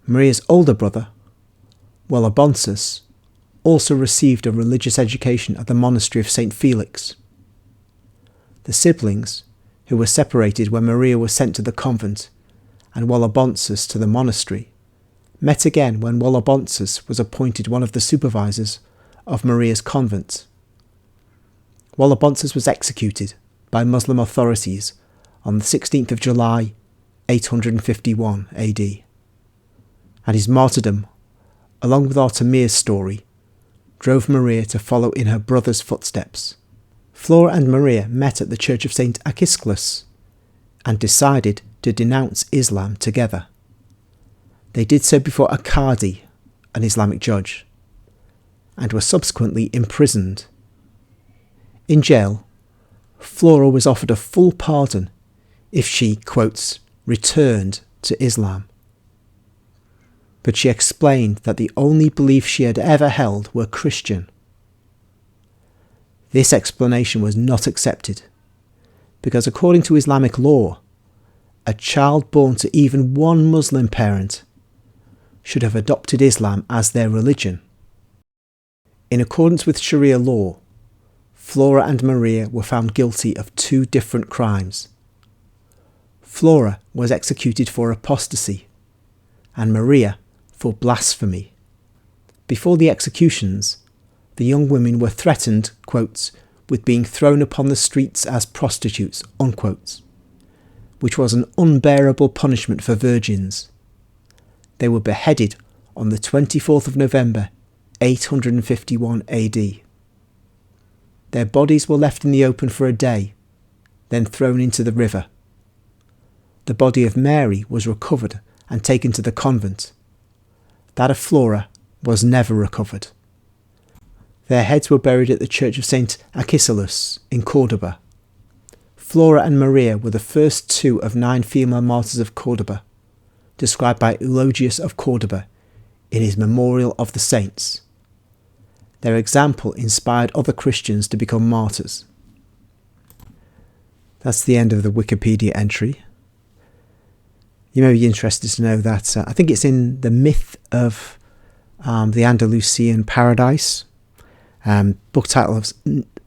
Maria's older brother, Wellabonsus, also received a religious education at the monastery of St. Felix. The siblings, who were separated when Maria was sent to the convent and Wellabonsus to the monastery, met again when Wellabonsus was appointed one of the supervisors of Maria's convent. Wellabonsus was executed by Muslim authorities on the 16th of July, 851 AD. And his martyrdom, along with Artemia's story, drove Maria to follow in her brother's footsteps. Flora and Maria met at the church of St. Acisclus and decided to denounce Islam together. They did so before a Qadi, an Islamic judge, and were subsequently imprisoned. In jail, Flora was offered a full pardon if she, quotes, returned to Islam. But she explained that the only beliefs she had ever held were Christian. This explanation was not accepted, because according to Islamic law, a child born to even one Muslim parent should have adopted Islam as their religion. In accordance with Sharia law, Flora and Maria were found guilty of two different crimes. Flora was executed for apostasy, and Maria for blasphemy. Before the executions, the young women were threatened, quotes, with being thrown upon the streets as prostitutes, unquote, which was an unbearable punishment for virgins. They were beheaded on the 24th of November, 851 AD. Their bodies were left in the open for a day, then thrown into the river. The body of Mary was recovered and taken to the convent. That of Flora was never recovered. Their heads were buried at the church of St. Acisclus in Cordoba. Flora and Maria were the first two of 9 female martyrs of Cordoba, described by Eulogius of Cordoba in his Memorial of the Saints. Their example inspired other Christians to become martyrs. That's the end of the Wikipedia entry. You may be interested to know that I think it's in the myth of the Andalusian paradise. Book title of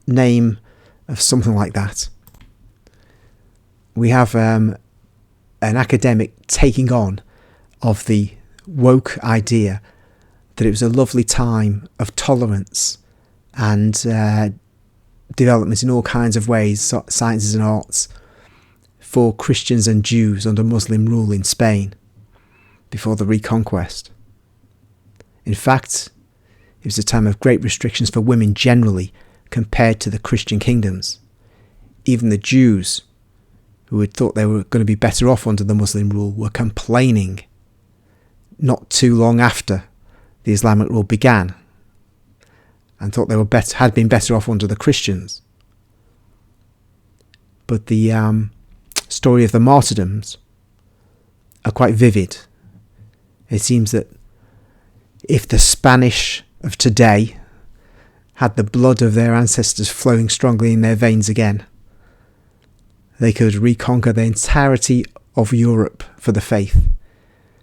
name of something like that. We have an academic taking on of the woke idea that it was a lovely time of tolerance and development in all kinds of ways, sciences and arts, for Christians and Jews under Muslim rule in Spain before the Reconquest. In fact, it was a time of great restrictions for women generally compared to the Christian kingdoms. Even the Jews, who had thought they were going to be better off under the Muslim rule, were complaining not too long after the Islamic rule began and thought they had been better off under the Christians. But the story of the martyrdoms are quite vivid. It seems that if the Spanish of today had the blood of their ancestors flowing strongly in their veins again, they could reconquer the entirety of Europe for the faith,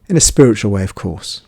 in a spiritual way, of course.